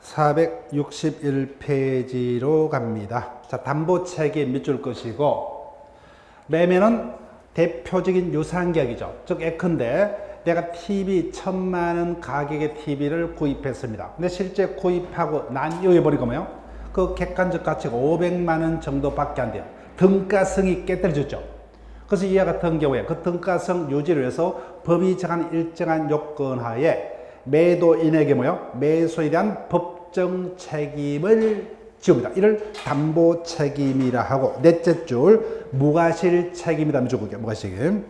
461페이지로 갑니다. 자, 담보 책임 밑줄 것이고, 매매는 대표적인 유상계약이죠. 즉, 예컨대 내가 TV 1000만 원 가격의 TV를 구입했습니다. 근데 실제 구입하고 난 이후에 보니까 뭐요? 그 객관적 가치가 500만 원 정도밖에 안 돼요. 등가성이 깨떨어졌죠. 그래서 이와 같은 경우에 그 등가성 유지를 위해서 법이 정한 일정한 요건 하에 매도인에게 뭐요? 매수에 대한 법정 책임을 지웁니다. 이를 담보 책임이라 하고, 넷째 줄 무과실 책임이다. 적을게요. 무과실 책임.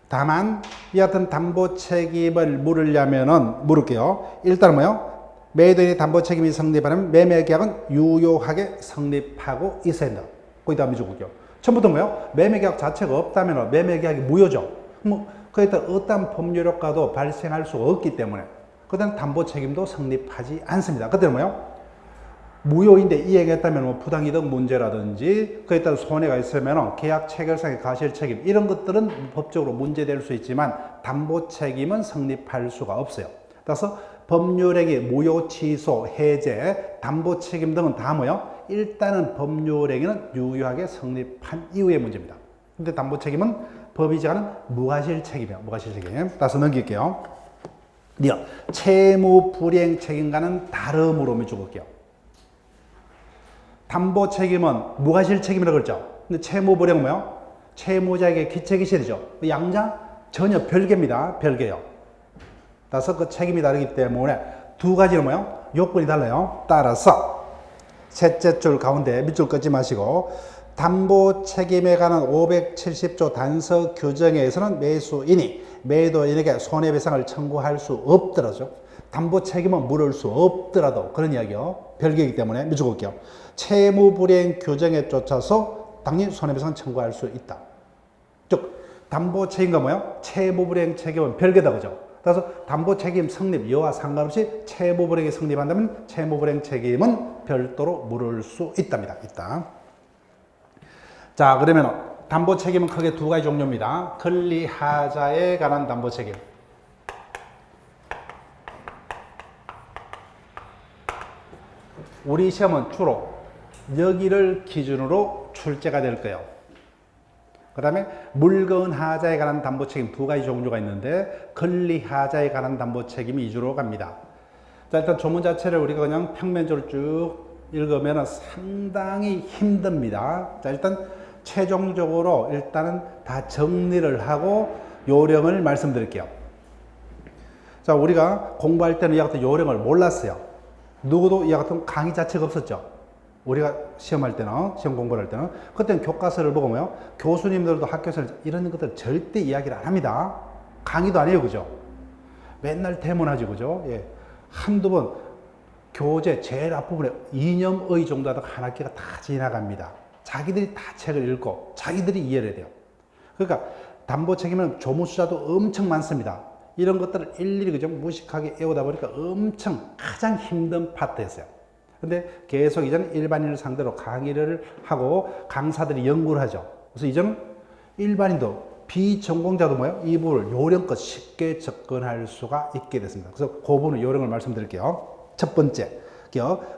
다만 이 같은 담보 책임을 물으려면은 물을게요. 일단 뭐요? 매도인의 담보 책임이 성립하면 매매 계약은 유효하게 성립하고 있어야 된다. 거기다 한번 적을게요. 처음부터 뭐요? 매매 계약 자체가 없다면 매매 계약이 무효죠. 뭐 그에 따라 어떤 법률 효과도 발생할 수가 없기 때문에 그때는 담보 책임도 성립하지 않습니다. 그때는 뭐요? 무효인데 이행했다면 뭐 부당이득 문제라든지 그에 따라 손해가 있으면 계약 체결상의 가실 책임 이런 것들은 법적으로 문제될 수 있지만 담보 책임은 성립할 수가 없어요. 따라서 법률행위, 무효, 취소, 해제, 담보 책임 등은 다 뭐요? 일단은 법률행위는 유효하게 성립한 이후의 문제입니다. 근데 담보 책임은 법이 정하는 무과실 책임이에요. 무과실 책임. 따라서 넘길게요. 채무 불이행 책임과는 다름으로 적을게요. 담보 책임은 무과실 책임이라고 그랬죠. 근데 채무 불이행은 뭐요? 채무자에게 기체기실이죠. 양자 전혀 별개입니다. 별개요. 따라서 그 책임이 다르기 때문에 두 가지는 뭐요? 요건이 달라요. 따라서 셋째 줄 가운데 밑줄 끄지 마시고 담보 책임에 관한 570조 단서 규정에 의해서는 매수인이 매도인에게 손해배상을 청구할 수 없더라도 담보 책임은 물을 수 없더라도 그런 이야기요. 별개이기 때문에 밑줄 끌게요. 채무불이행 규정에 쫓아서 당연히 손해배상 청구할 수 있다. 즉 담보 책임과 뭐요? 채무불이행 책임은 별개다 그죠? 그래서 담보 책임 성립 여와 상관없이 채무불이행이 성립한다면 채무불이행 책임은 별도로 물을 수 있답니다. 있다. 자, 그러면 담보 책임은 크게 두 가지 종류입니다. 권리하자에 관한 담보 책임. 우리 시험은 주로 여기를 기준으로 출제가 될 거예요. 그 다음에 물건 하자에 관한 담보 책임 두 가지 종류가 있는데 권리 하자에 관한 담보 책임이 위주로 갑니다. 자, 일단 조문 자체를 우리가 그냥 평면적으로 쭉 읽으면 상당히 힘듭니다. 자, 일단 최종적으로 일단은 다 정리를 하고 요령을 말씀드릴게요. 자, 우리가 공부할 때는 이와 같은 요령을 몰랐어요. 누구도 이와 같은 강의 자체가 없었죠. 우리가 시험할 때는, 시험 공부를 할 때는, 그때는 교과서를 보고 뭐요? 교수님들도 학교에서 이런 것들 절대 이야기를 안 합니다. 강의도 안 해요, 그죠? 맨날 대문하지, 그죠? 예. 한두 번, 교재 제일 앞부분에 이념의 정도 하다가 한 학기가 다 지나갑니다. 자기들이 다 책을 읽고, 자기들이 이해를 해야 돼요. 그러니까, 담보 책임은 조문 숫자도 엄청 많습니다. 이런 것들을 일일이 그죠? 무식하게 외우다 보니까 엄청 가장 힘든 파트였어요. 근데 계속 이제는 일반인을 상대로 강의를 하고 강사들이 연구를 하죠. 그래서 이제는 일반인도 비전공자도 뭐예요? 이 부분을 요령껏 쉽게 접근할 수가 있게 됐습니다. 그래서 그 부분은 요령을 말씀드릴게요. 첫 번째,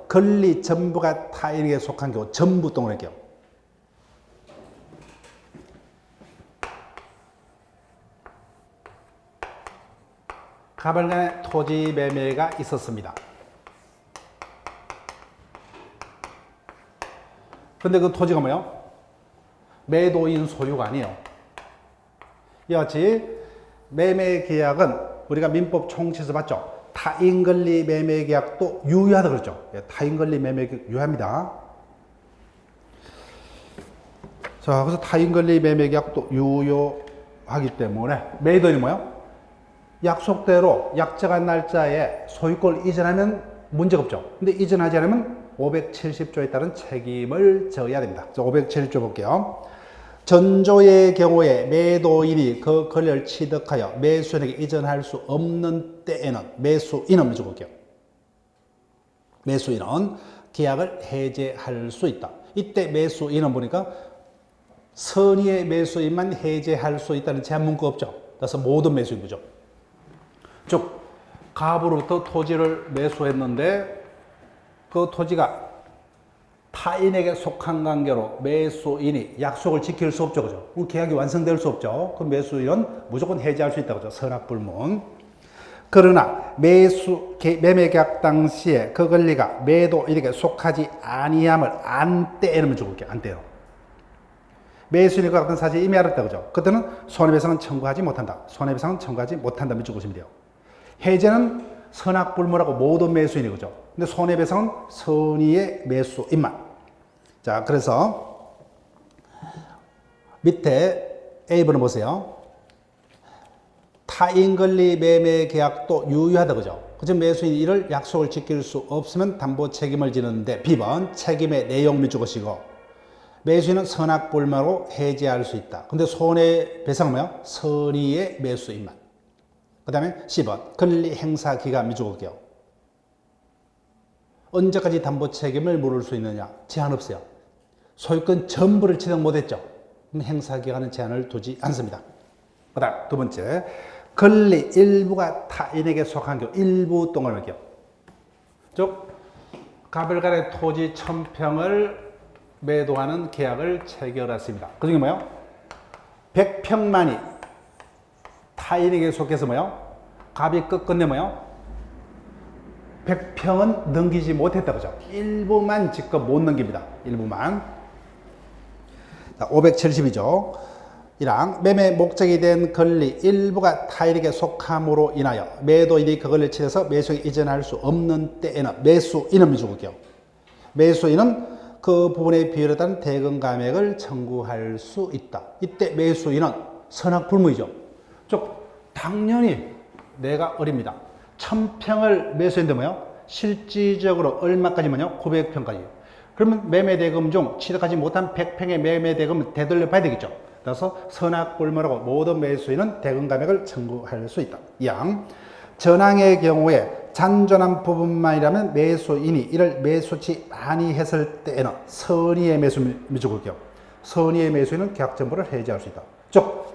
권리 전부가 타인에게 속한 경우 전부 동원할게요. 가발간에 토지 매매가 있었습니다. 근데 그 토지가 뭐예요? 매도인 소유가 아니에요. 이와 같이 매매 계약은 우리가 민법 총칙에서 봤죠? 타인 권리 매매 계약도 유효하다 그랬죠? 타인 권리 매매 계약 유효합니다. 자, 그래서 타인 권리 매매 계약도 유효하기 때문에 매도인이 뭐예요? 약속대로 약정한 날짜에 소유권을 이전하면 문제가 없죠. 근데 이전하지 않으면 570조에 따른 책임을 져야 됩니다. 570조 볼게요. 전조의 경우에 매도인이 그 권리를 취득하여 매수인에게 이전할 수 없는 때에는 매수인은 적을게요. 매수인은 계약을 해제할 수 있다. 이때 매수인은 보니까 선의의 매수인만 해제할 수 있다는 제한 문구가 없죠. 그래서 모든 매수인 구조. 즉 갑으로부터 토지를 매수했는데 그 토지가 타인에게 속한 관계로 매수인이 약속을 지킬 수 없죠. 그죠? 그럼 계약이 완성될 수 없죠. 그럼 매수인은 무조건 해지할 수 있다고 하죠. 선악불문. 그러나 매매 계약 당시에 그 권리가 매도인에게 속하지 아니함을 안 때에는 적을게요. 안 때요. 매수인이 그 같은 사실을 이미 알았다. 그죠? 그때는 손해배상은 청구하지 못한다. 손해배상은 청구하지 못한다. 적으시면 돼요. 해제는 선악불문하고 모든 매수인이 그죠? 근데 손해배상은 선의의 매수인만. 자, 그래서 밑에 A번호 보세요. 타인 권리 매매 계약도 유효하다. 그죠? 그죠? 매수인이 이를 약속을 지킬 수 없으면 담보 책임을 지는데 B번 책임의 내용 및 적으시고 매수인은 선악불문으로 해지할 수 있다. 근데 손해배상은 뭐요? 선의의 매수인만. 그 다음에 C번 권리 행사 기간 및 적을게요. 언제까지 담보 책임을 물을 수 있느냐? 제한 없어요. 소유권 전부를 취득 못했죠. 그럼 행사 기간은 제한을 두지 않습니다. 그 다음 두 번째, 권리 일부가 타인에게 속한 경우 일부 동을 할게요. 즉 가별간의 토지 1000평을 매도하는 계약을 체결했습니다. 그 중에 뭐요? 100평만이 타인에게 속해서 뭐요? 갑이 끝끝내 뭐요? 100평은 넘기지 못했다. 그죠? 일부만 직접 못 넘깁니다. 일부만. 570이죠. 이랑 매매 목적이 된 권리 일부가 타인에게 속함으로 인하여 매도인이 그 권리를 취해서 매수에게 이전할 수 없는 때에는 매수인은 적을게요. 매수인은 그 부분에 비율에 따른 대금 감액을 청구할 수 있다. 이때 매수인은 선악불문이죠. 즉 당연히 내가 어립니다. 1000평을 매수했는데 뭐요? 실질적으로 얼마까지 뭐냐? 900평까지. 그러면 매매대금 중 취득하지 못한 100평의 매매대금을 되돌려 봐야 되겠죠. 따라서 선악불문하고 모든 매수인은 대금 감액을 청구할 수 있다. 양 전항의 경우에 잔존한 부분만이라면 매수인이 이를 매수치 아니했을 때에는 선의의 매수 적을게요. 선의의 매수인은 계약 전부를 해지할 수 있다. 즉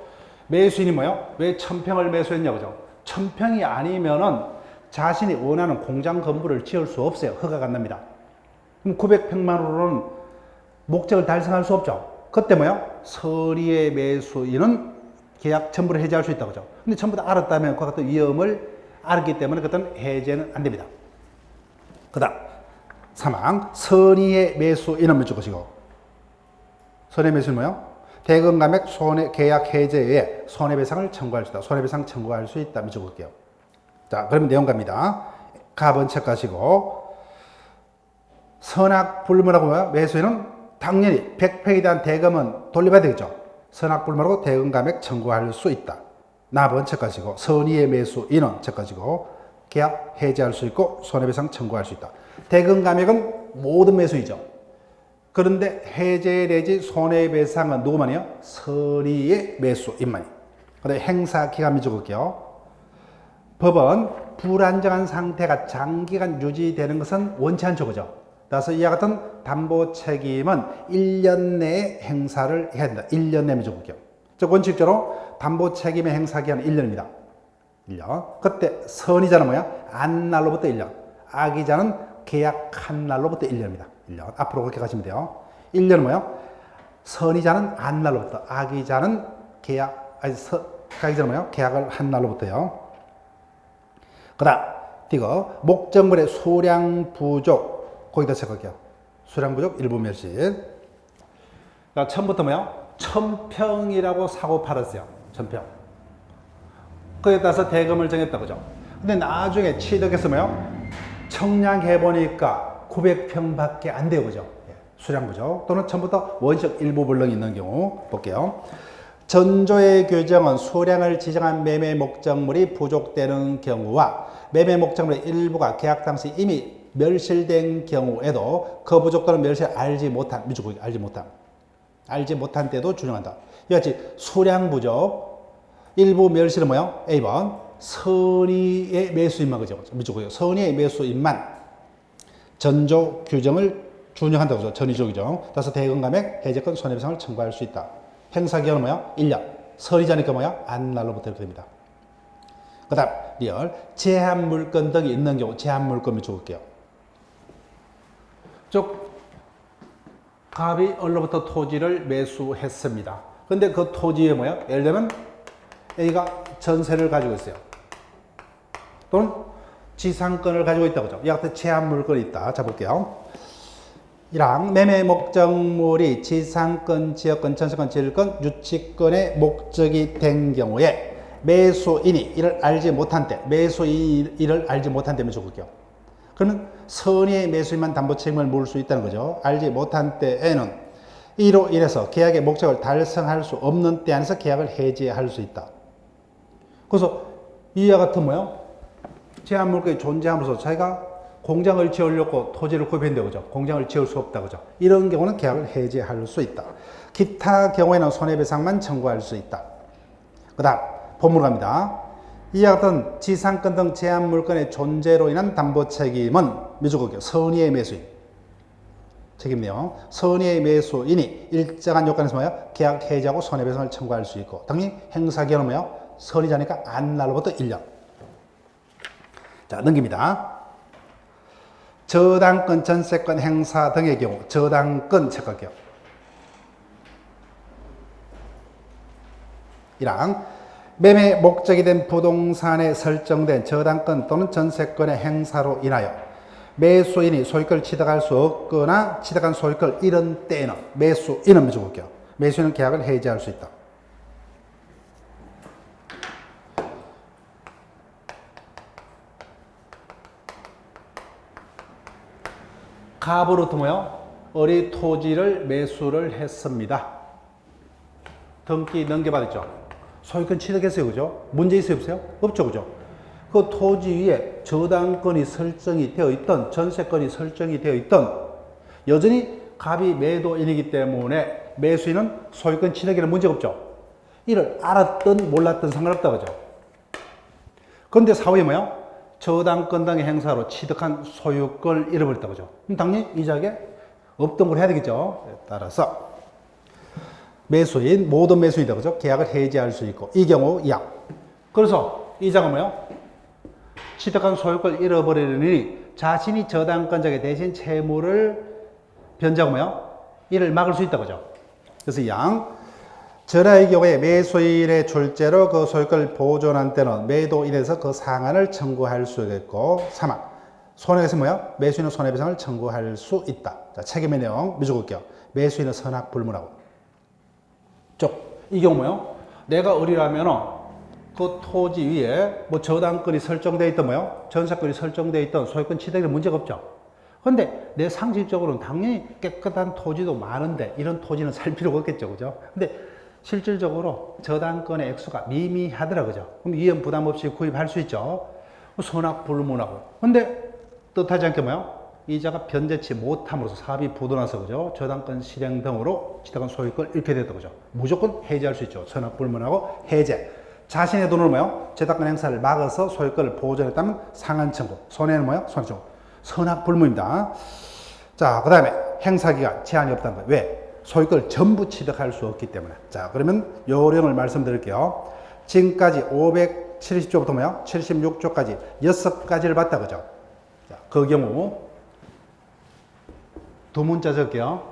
매수인이 뭐요? 왜 1000평을 매수했냐 그죠? 1000평이 아니면은 자신이 원하는 공장 건물을 지을 수 없어요. 허가가 안 납니다. 그럼 900평만으로는 목적을 달성할 수 없죠. 그때 뭐요? 선의의 매수인은 계약 전부를 해지할 수 있다 그죠? 근데 전부 다 알았다면 그 같은 위험을 알았기 때문에 그때는 해제는 안 됩니다. 그 다음 사망 선의의 매수인은 적으시고 선의 매수는 뭐요? 대금 감액 계약 해제에 손해배상을 청구할 수 있다. 손해배상 청구할 수 있다. 적을게요. 자, 그러면 내용 갑니다. 갑은 체크하시고 선악불문하고 뭐야? 매수인은 당연히 100평에 대한 대금은 돌려받아야 되겠죠. 선악불문하고 대금 감액 청구할 수 있다. 납은 체크하시고 선의의 매수인은 체크하시고 계약 해지할 수 있고 손해배상 청구할 수 있다. 대금 감액은 모든 매수이죠. 그런데 해제 내지 손해배상은 누구만이요? 선의의 매수인만이. 그다음에 행사 기간이 적을게요. 법은 불안정한 상태가 장기간 유지되는 것은 원치 않죠. 그죠? 따라서 이와 같은 담보 책임은 1년 내에 행사를 해야 된다. 1년 내에 적을게요. 즉 원칙적으로 담보 책임의 행사 기간은 1년입니다. 1년. 그때 선의자는 뭐야? 안 날로부터 1년. 악의자는 계약한 날로부터 1년입니다. 1년. 앞으로 그렇게 가시면 돼요. 1년은 뭐야? 선의자는 안 날로부터. 악의자는 악의자는 뭐야? 계약을 한 날로부터요. 그 다음, 이거, 목적물의 수량 부족, 거기다 체크할게요. 수량 부족, 일부 멸실. 자, 처음부터 뭐야? 1000평이라고 사고 팔았어요. 1000평. 거기에 따라서 대금을 정했다, 그죠? 근데 나중에 취득해서 뭐야? 청량해보니까 900평밖에 안 돼요, 그죠? 수량 부족. 또는 처음부터 원적 일부 불능이 있는 경우 볼게요. 전조의 규정은 수량을 지정한 매매 목적물이 부족되는 경우와 매매 목적물의 일부가 계약 당시 이미 멸실된 경우에도 그 부족 또는 멸실을 알지 못한 때도 준용한다. 이같이 수량 부족, 일부 멸실은 뭐요? A번 선의의 매수인만 그죠? 선의의 매수인만 전조 규정을 준용한다고 하죠. 전의조 규정. 따라서 대금 감액, 해제권, 손해배상을 청구할 수 있다. 행사 기간은 뭐야? 1년. 선의자니까 뭐야? 안 날로부터 이렇게 됩니다. 그 다음 리얼 제한 물건 등이 있는 경우 제한 물건을 적을게요. 즉 갑이 얼로부터 토지를 매수했습니다. 근데 그 토지에 뭐야? 예를 들면 A가 전세를 가지고 있어요. 또는 지상권을 가지고 있다고 하죠. 이 같은 제한 물건이 있다. 자 볼게요. 1항 매매 목적물이 지상권, 지역권, 전세권, 지역권, 유치권의 목적이 된 경우에 매수인이 이를 알지 못한 때, 매수인이 이를 알지 못한 때면 적을게요. 그러면 선의의 매수인만 담보 책임을 물을 수 있다는 거죠. 알지 못한 때에는 이로 인해서 계약의 목적을 달성할 수 없는 때 안에서 계약을 해지할 수 있다. 그래서 이와 같은 뭐요? 제한 물건이 존재함으로써 자기가 공장을 지으려고 토지를 구입했는데 그죠? 공장을 지을 수 없다 그죠? 이런 경우는 계약을 해지할 수 있다. 기타 경우에는 손해배상만 청구할 수 있다. 그 다음 본문 갑니다. 이와 같은 지상권 등 제한 물건의 존재로 인한 담보 책임은 미주국이요. 선의의 매수인 책임 내용. 선의의 매수인이 일정한 요건에서 뭐야? 계약 해지하고 손해배상을 청구할 수 있고 당연히 행사기간은 뭐야? 선의자니까 안 날로부터 1년. 자 넘깁니다. 저당권, 전세권 행사 등의 경우 저당권 체크할게요. 1항 매매 목적이 된 부동산에 설정된 저당권 또는 전세권의 행사로 인하여 매수인이 소유권을 취득할 수 없거나 취득한 소유권을 잃은 때에는 매수인은 먼저 볼게요. 매수인은 계약을 해지할 수 있다. 갑으로부터 뭐요? 어리 토지를 매수를 했습니다. 등기 넘겨받았죠. 소유권 취득했어요. 그죠? 문제 있어요? 없어요? 없죠. 그죠? 그 토지 위에 저당권이 설정이 되어 있던, 전세권이 설정이 되어 있던, 여전히 갑이 매도인이기 때문에 매수인은 소유권 취득에는 문제가 없죠. 이를 알았든 몰랐든 상관없다. 그죠? 그런데 사후에 뭐요? 저당권 등의 행사로 취득한 소유권을 잃어버렸다. 그죠? 그럼 당연히 이 자리에 없던 걸 해야 되겠죠. 따라서 매수인, 모든 매수인이다. 그죠? 계약을 해지할 수 있고 이 경우 이항. 그래서 이자가 뭐예요? 취득한 소유권을 잃어버리니 자신이 저당권자에게 대신 채무를 변제하고 뭐예요? 이를 막을 수 있다. 그죠? 그래서 이항. 전하의 경우에 매수인의 출제로 그 소유권을 보존한 때는 매도인에서 그 상한을 청구할 수 있고 3항 손해배상 뭐야? 매수인은 손해배상을 청구할 수 있다. 자, 책임의 내용 미적을게요. 매수인은 선악불문하고 이 경우 뭐요? 내가 의리라면은 그 토지 위에 뭐 저당권이 설정되어 있던 뭐요? 전세권이 설정되어 있던 소유권 취득에는 문제가 없죠. 근데 내 상식적으로는 당연히 깨끗한 토지도 많은데 이런 토지는 살 필요가 없겠죠. 그죠? 근데 실질적으로 저당권의 액수가 미미하더라. 그죠? 그럼 이연 부담 없이 구입할 수 있죠. 선악불문하고. 근데 뜻하지 않게 뭐요? 이자가 변제치 못함으로써 사업이 부도나서 그죠? 저당권 실행 등으로 취득한 소유권을 잃게 됐다. 그죠? 무조건 해지할 수 있죠. 선악불문하고 해제. 자신의 돈으로 뭐요? 저당권 행사를 막아서 소유권을 보존했다면 상한 청구. 손해는 뭐요? 손해 청구. 선악불문입니다. 자, 그 다음에 행사기간 제한이 없다는 거예요. 왜? 소유권을 전부 취득할 수 없기 때문에. 자, 그러면 요령을 말씀드릴게요. 지금까지 570조부터 뭐요? 76조까지 6가지를 봤다. 그죠? 자, 그 경우 두 문자 적게요.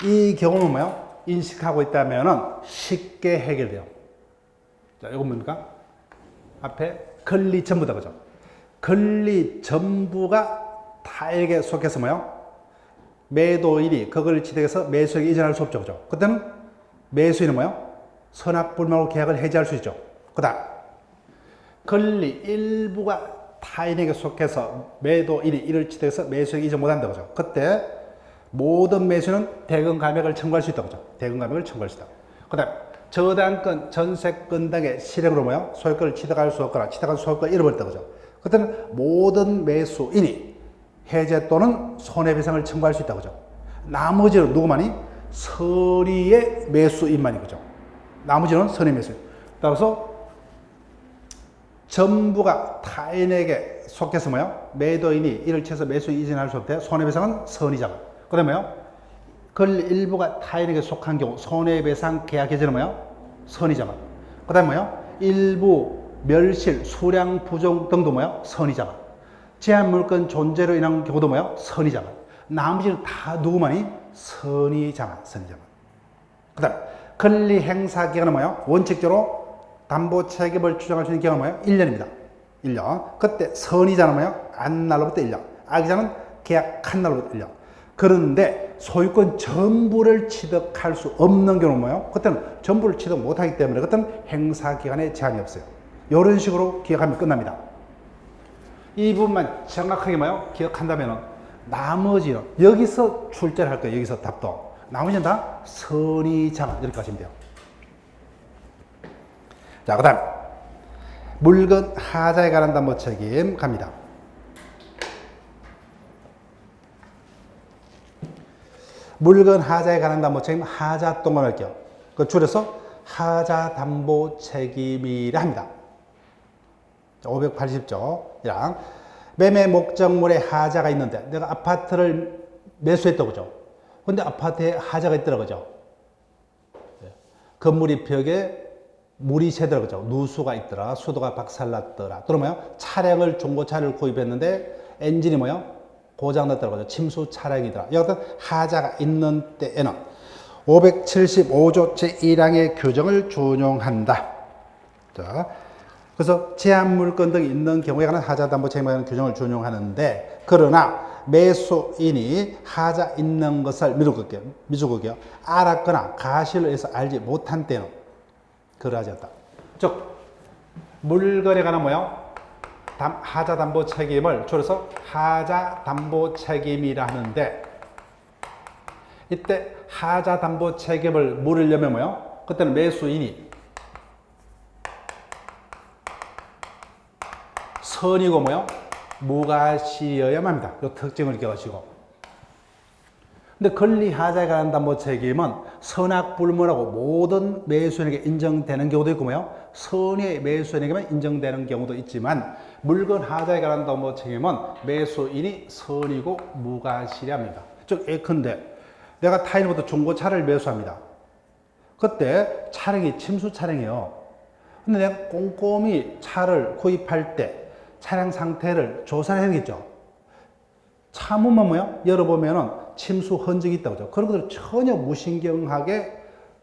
이 경우는 뭐예요? 인식하고 있다면은 쉽게 해결돼요. 자, 이건 뭡니까? 앞에 권리 전부다. 그죠? 권리 전부가 타에게 속해서 뭐예요? 매도인이 그걸 취득해서 매수에게 이전할 수 없죠. 그죠? 그때는 매수인은 뭐예요? 선악불문하고 계약을 해지할 수 있죠. 그 다음, 권리 일부가 타인에게 속해서 매도인이 이를 취득해서 매수에게 이전 못한다. 그죠? 그때 모든 매수는 대금 감액을 청구할 수 있다. 그죠? 대금 감액을 청구할 수 있다. 그 다음, 저당권, 전세권 등의 실행으로 뭐야? 소유권을 취득할 수 없거나 취득한 소유권을 잃어버렸다. 그죠? 그때는 모든 매수인이 해제 또는 손해배상을 청구할 수 있다. 그죠? 나머지는 누구만이? 선의의 매수인만이 그죠. 나머지는 선의 매수인. 따라서 전부가 타인에게 속해서 뭐요? 매도인이 이를 쳐서 매수 이전할 수 없대. 손해배상은 선의자가. 그 다음에 뭐요? 그 일부가 타인에게 속한 경우 손해배상 계약 해제는 뭐요? 선의자가. 그 다음에 뭐요? 일부 멸실, 수량 부족 등도 뭐요? 선의자가. 제한 물건 존재로 인한 경우도 뭐요? 선의자가. 나머지는 다 누구만이? 선의자만. 그 다음 권리 행사 기간은 뭐요? 원칙적으로 담보 책임을 추정할 수 있는 기간은 뭐예요? 1년입니다. 1년. 그때 선의자는 뭐예요? 안 날로부터 1년. 악의자는 계약한 날로부터 1년. 그런데 소유권 전부를 취득할 수 없는 경우는 뭐예요? 그때는 전부를 취득 못하기 때문에 그때는 행사 기간에 제한이 없어요. 이런 식으로 기억하면 끝납니다. 이 부분만 정확하게 뭐예요? 기억한다면 나머지는 여기서 출제를 할 거예요. 여기서 답도. 나머지는 다 선의자만 이렇게 하시면 돼요. 자, 그 다음 물건 하자에 관한 담보 책임 갑니다. 물건 하자에 관한 담보 책임 하자 동원 할게요. 그 줄여서 하자 담보 책임이라 합니다. 580조. 매매 목적물에 하자가 있는데 내가 아파트를 매수했다고 그죠. 근데 아파트에 하자가 있더라고요. 그죠? 건물이 벽에 물이 새더라 그죠. 누수가 있더라. 수도가 박살났더라. 또는 뭐요? 차량을 중고차를 구입했는데 엔진이 뭐요? 고장났더라 그죠. 침수 차량이더라. 여하튼 하자가 있는 때에는 575조 제1항의 규정을 준용한다. 자, 그래서 제한 물건 등이 있는 경우에 관한 하자 담보 책임에 관한 규정을 준용하는데, 그러나 매수인이 하자 있는 것을 미루고요. 알았거나 가실을 해서 알지 못한 때는 그러하지 않다. 즉 물건에 관한 뭐요? 하자 담보 책임을 줄여서 하자 담보 책임이라 하는데, 이때 하자 담보 책임을 물으려면 뭐요? 그때는 매수인이 선이고 뭐요? 무가시여야만 합니다. 이 특징을 기억하시고. 근데 권리하자에 관한 담보 책임은 선악불문하고 모든 매수인에게 인정되는 경우도 있고 뭐요? 선의 매수인에게만 인정되는 경우도 있지만, 물건 하자에 관한 담보 책임은 매수인이 선이고 무가시여야 합니다. 즉 예컨대 내가 타인으로부터 중고차를 매수합니다. 그때 차량이 침수 차량이에요. 근데 내가 꼼꼼히 차를 구입할 때 차량 상태를 조사를 해야겠죠. 차 문만 뭐요? 열어보면은 침수 흔적이 있다고 하죠. 그런 것들을 전혀 무신경하게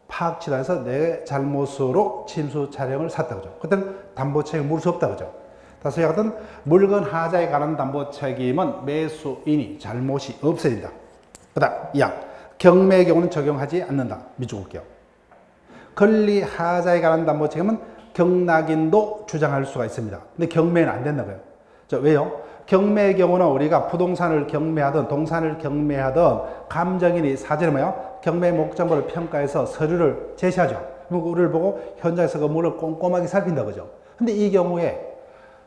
파악치 않아서 내 잘못으로 침수 차량을 샀다고 하죠. 그때는 담보 책임을 물을 수 없다고 하죠. 다시 하여튼 물건 하자에 관한 담보 책임은 매수인이 잘못이 없어야 됩니다. 그 다음 2항 경매의 경우는 적용하지 않는다. 밑줄 볼게요. 권리 하자에 관한 담보 책임은 경락인도 주장할 수가 있습니다. 근데 경매는 안 된다고요. 왜요? 경매의 경우는 우리가 부동산을 경매하든 동산을 경매하든 감정인이 사전에 뭐요? 경매 목적물을 평가해서 서류를 제시하죠. 그리고 우리를 보고 현장에서 그 물을 꼼꼼하게 살핀다 그죠. 근데 이 경우에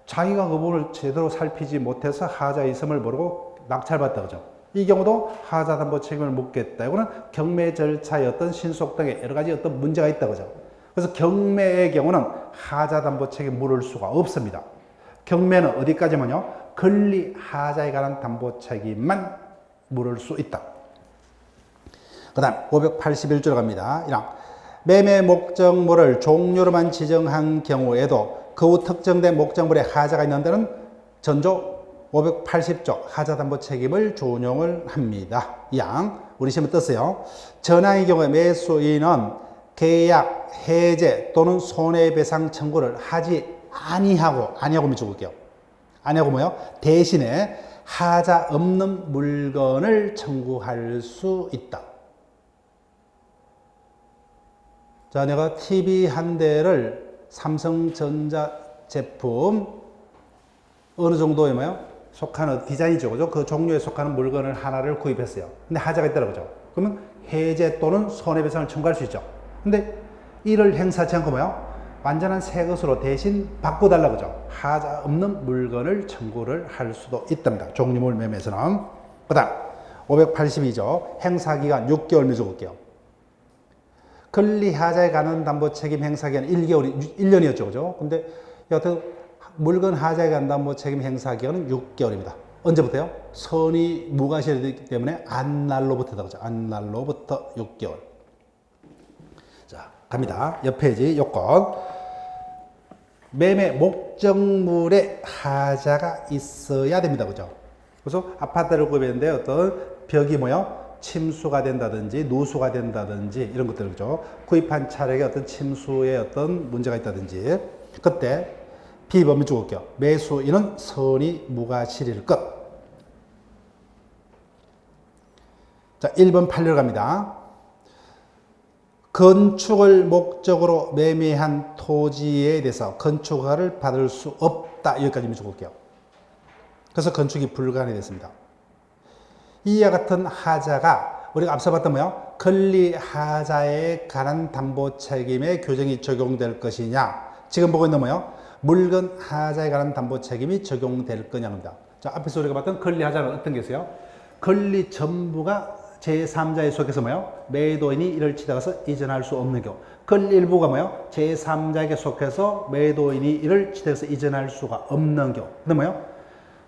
자기가 그 물을 제대로 살피지 못해서 하자 있음을 모르고 낙찰받다 그죠. 이 경우도 하자 담보 책임을 묻겠다. 이거는 경매 절차의 어떤 신속 등의 여러 가지 어떤 문제가 있다 그죠. 그래서 경매의 경우는 하자 담보 책임 물을 수가 없습니다. 경매는 어디까지만요? 권리 하자에 관한 담보 책임만 물을 수 있다. 그 다음 581조로 갑니다. 1항 매매 목적물을 종류로만 지정한 경우에도 그 후 특정된 목적물에 하자가 있는 데는 전조 580조 하자 담보 책임을 준용을 합니다. 2항 우리 시험에 떴어요. 전항의 경우에 매수인은 계약, 해제 또는 손해배상 청구를 하지 아니하고 밑줄게요. 아니하고 뭐요? 대신에 하자 없는 물건을 청구할 수 있다. 자, 내가 TV 한 대를 삼성전자 제품 어느 정도의 뭐요? 속하는 디자인이죠. 그죠? 그 종류에 속하는 물건을 하나를 구입했어요. 근데 하자가 있다고 그죠? 그러면 해제 또는 손해배상을 청구할 수 있죠. 근데 이를 행사하지 않고 뭐요? 완전한 새 것으로 대신 바꿔달라고 그죠? 하자 없는 물건을 청구를 할 수도 있답니다. 종류물 매매에서는. 그 다음 582조. 행사기간 6개월 적을게요. 권리하자에 관한 담보 책임 행사기간 1년이었죠. 그죠? 근데 여하튼 물건 하자에 관한 담보 책임 행사기간은 6개월입니다. 언제부터요? 선의 무과실이기 때문에 안날로부터다. 그죠? 안날로부터 6개월. 자, 갑니다. 옆 페이지 요건. 매매 목적물에 하자가 있어야 됩니다. 그죠? 그래서 아파트를 구입했는데 어떤 벽이 뭐요? 침수가 된다든지 누수가 된다든지 이런 것들. 그죠? 구입한 차량에 어떤 침수에 어떤 문제가 있다든지 그때 비법을 적을게요. 매수인은 선의 무과실일 것. 자, 1번 판례로 갑니다. 건축을 목적으로 매매한 토지에 대해서 건축허가를 받을 수 없다. 여기까지 적을게요. 그래서 건축이 불가능이 됐습니다. 이와 같은 하자가 우리가 앞서 봤던 뭐요? 권리하자에 관한 담보 책임의 규정이 적용될 것이냐. 지금 보고 있는 뭐요? 물건 하자에 관한 담보 책임이 적용될 거냐입니다. 자, 앞에서 우리가 봤던 권리하자는 어떤 게 있어요? 권리 전부가 제3자에 속해서 뭐요? 매도인이 이를 취득해서 이전할 수 없는 경우. 권리 일부가 뭐요? 제3자에게 속해서 매도인이 이를 취득해서 이전할 수가 없는 경우. 근데 뭐요?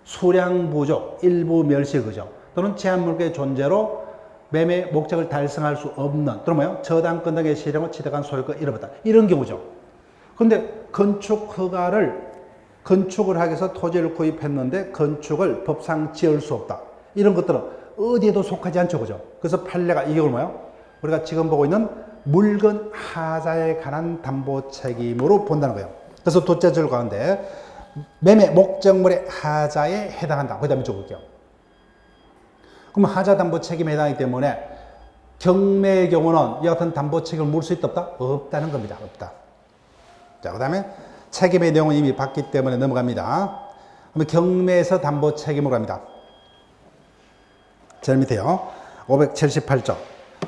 수량 부족, 일부 멸시 그죠? 또는 제한물건의 존재로 매매 목적을 달성할 수 없는, 또는 뭐요? 저당권 등의 실행을 취득한 소유권 잃어버렸다. 이런 경우죠. 근데 건축을 하기 위해서 토지를 구입했는데 건축을 법상 지을 수 없다. 이런 것들은 어디에도 속하지 않죠. 그죠? 그래서 판례가 이 경우는 뭐예요? 우리가 지금 보고 있는 물건 하자에 관한 담보 책임으로 본다는 거예요. 그래서 둘째 줄 가운데 매매 목적물의 하자에 해당한다. 그 다음에 적을게요. 그럼 하자 담보 책임에 해당하기 때문에 경매의 경우는 이 같은 담보 책임을 물 수 있다 없다? 없다는 겁니다. 없다. 자, 그 다음에 책임의 내용은 이미 봤기 때문에 넘어갑니다. 그러면 경매에서 담보 책임으로 합니다. 제일 밑에요. 578조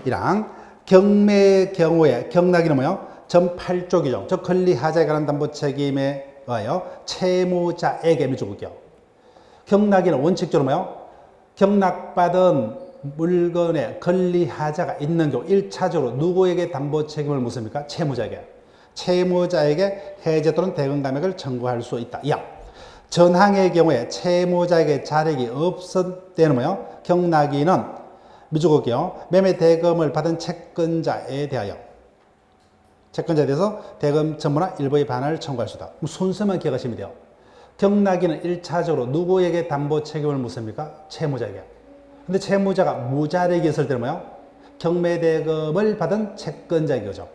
1항 경매의 경우에 경락이는 뭐예요? 전 8조 규정, 즉 권리하자에 관한 담보 책임에 의하여 채무자에게 적을게요. 경락이는 원칙적으로 뭐예요? 경락받은 물건에 권리하자가 있는 경우 1차적으로 누구에게 담보 책임을 묻습니까? 채무자에게. 채무자에게 해제 또는 대금 감액을 청구할 수 있다. 2항 전항의 경우에 채무자에게 자력이 없을 때는 뭐예요? 경락인은 미적을게요. 매매 대금을 받은 채권자에 대하여 채권자에 대해서 대금 전부나 일부의 반환을 청구할 수 있다. 그럼 순서만 기억하시면 돼요. 경락인은 1차적으로 누구에게 담보 책임을 묻습니까? 채무자에게. 근데 채무자가 무자력이 있을 때는 뭐예요? 경매 대금을 받은 채권자에게 죠.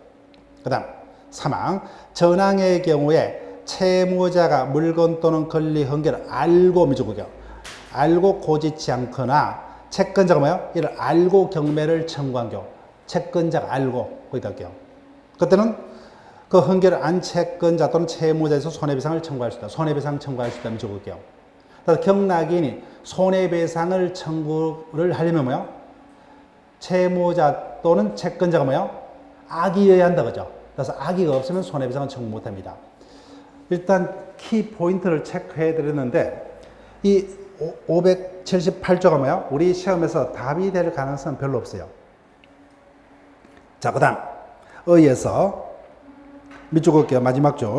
그 다음 3항 전항의 경우에 채무자가 물건 또는 권리 흥결을 알고 미적을게요. 알고 고지치 않거나 채권자가 뭐예요? 이를 알고 경매를 청구한 경우 채권자가 알고 거기다 할게요. 그때는 그 흥결을 안 채권자 또는 채무자에서 손해배상을 청구할 수 있다. 손해배상 청구할 수 있다면 적을게요. 그래서 경락인이 손해배상을 청구를 하려면 뭐예요? 채무자 또는 채권자가 뭐예요? 악의여야 한다 그죠? 그래서 악의가 없으면 손해배상은 청구 못합니다. 일단 키 포인트를 체크해 드렸는데 이 578조가 뭐야? 우리 시험에서 답이 될 가능성은 별로 없어요. 자, 그 다음 의에서 밑줄 그을게요. 마지막 줄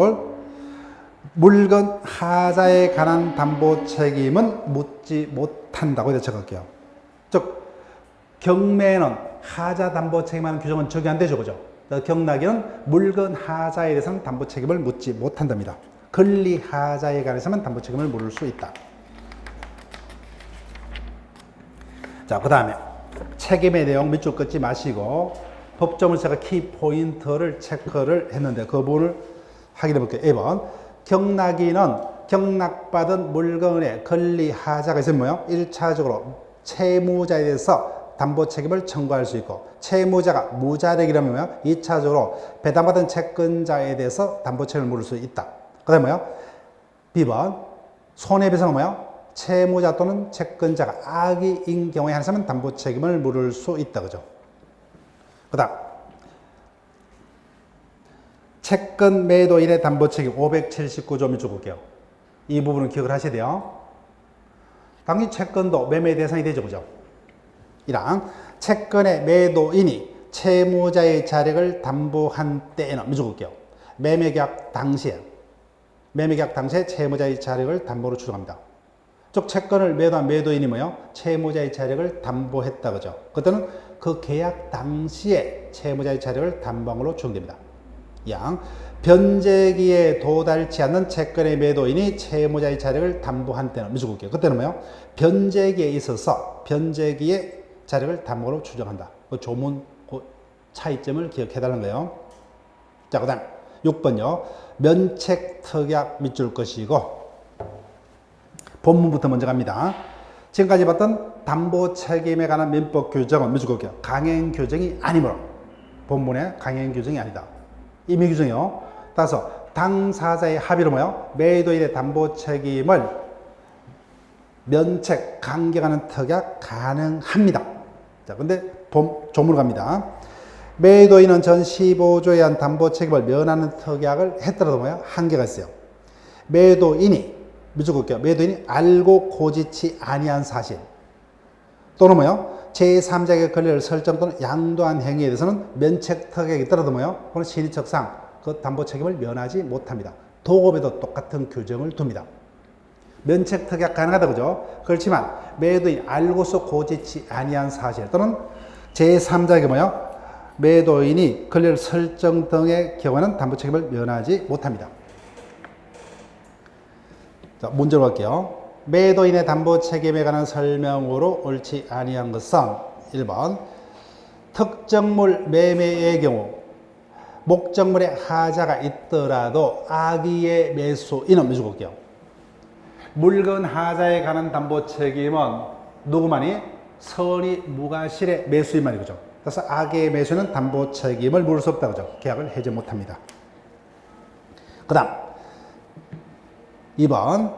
물건 하자에 관한 담보 책임은 묻지 못한다고 이렇게 적을게요. 즉 경매는 하자 담보 책임하는 규정은 적용 안 되죠. 그죠? 경락에는 물건 하자에 대해서는 담보 책임을 묻지 못한답니다. 권리 하자에 관해서만 담보 책임을 물을 수 있다. 자, 그 다음에 책임의 내용 밑줄 긋지 마시고 법조문 제가 키 포인트를 체크를 했는데 그 부분을 확인해 볼게요. 1번 경락인은 경락받은 물건의 권리 하자가 있으면 뭐예요? 1차적으로 채무자에 대해서 담보 책임을 청구할 수 있고 채무자가 무자력이라면 뭐예요? 2차적으로 배당받은 채권자에 대해서 담보 책임을 물을 수 있다. 그 다음에 뭐예요? B번 손해배상은 뭐예요? 채무자 또는 채권자가 악의인 경우에 한해서는 담보 책임을 물을 수 있다. 그죠? 그 다음 채권 매도인의 담보 책임 579조 밑줄 볼게요. 이 부분은 기억을 하셔야 돼요. 당연히 채권도 매매 대상이 되죠. 그죠? 1항 채권의 매도인이 채무자의 자력을 담보한 때에는 무조건 볼게요. 매매계약 당시에 채무자의 자력을 담보로 추정합니다. 즉 채권을 매도한 매도인이 뭐요? 채무자의 자력을 담보했다 그죠? 그때는 그 계약 당시에 채무자의 자력을 담보로 추정됩니다. 양 변제기에 도달치 않는 채권의 매도인이 채무자의 자력을 담보한 때는 무조건 볼게요. 그때는 뭐요? 변제기에 있어서 변제기의 자력을 담보로 추정한다. 그 조문 그 차이점을 기억해달라는 거예요. 자, 그 다음 6번요. 면책 특약 밑줄 것이고 본문부터 먼저 갑니다. 지금까지 봤던 담보 책임에 관한 민법 규정은 무조건 볼게요. 강행 규정이 아니므로 본문의 강행 규정이 아니다. 임의 규정이요. 따라서 당사자의 합의로 뭐요? 매도인의 담보 책임을 면책, 강경하는 특약 가능합니다. 자, 근데 조문으로 갑니다. 매도인은 전 15조에 의한 담보 책임을 면하는 특약을 했더라도 뭐요? 한계가 있어요. 매도인이 무조건 볼게요. 매도인이 알고 고지치 아니한 사실 또는 뭐요? 제3자의 권리를 설정 또는 양도한 행위에 대해서는 면책 특약이 있더라도 뭐요? 그건 신의척상 그 담보 책임을 면하지 못합니다. 도급에도 똑같은 규정을 둡니다. 면책 특약 가능하다 그죠? 그렇지만 매도인이 알고서 고지치 아니한 사실 또는 제3자에게 뭐요? 매도인이 권리를 설정 등의 경우에는 담보 책임을 면하지 못합니다. 자, 문제로 갈게요. 매도인의 담보 책임에 관한 설명으로 옳지 아니한 것은 1번 특정물 매매의 경우 목적물에 하자가 있더라도 악의의 매수인은 무조건 볼게요. 물건 하자에 관한 담보 책임은 누구만이? 선의 무과실의 매수인만이 그죠. 그래서 악의의 매수인은 담보 책임을 물을 수 없다 그죠. 계약을 해지 못합니다. 그 다음 2번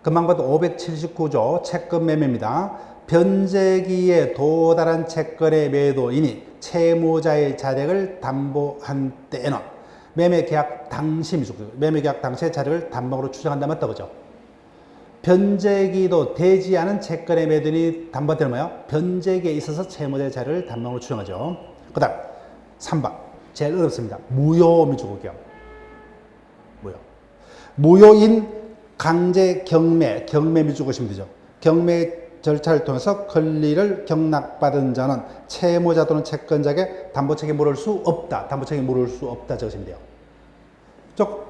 금방 봐도 579조 채권 매매입니다. 변제기에 도달한 채권의 매도인이 채무자의 자력을 담보한 때에는 매매계약 당시 매매계약 당시의 자력을 담보로 추정한다 맞다 그죠? 변제기도 되지 않은 채권의 매도인이 담보할 때는 뭐예요? 변제기에 있어서 채무자의 자력을 담보로 추정하죠. 그 다음 3번 제일 어렵습니다. 무효 밑줄 볼게요. 무효인 강제 경매 밑줄 그시면 되죠. 경매 절차를 통해서 권리를 경락받은 자는 채무자 또는 채권자에게 담보 책임 물을 수 없다. 담보 책임 물을 수 없다 적으시면 돼요. 즉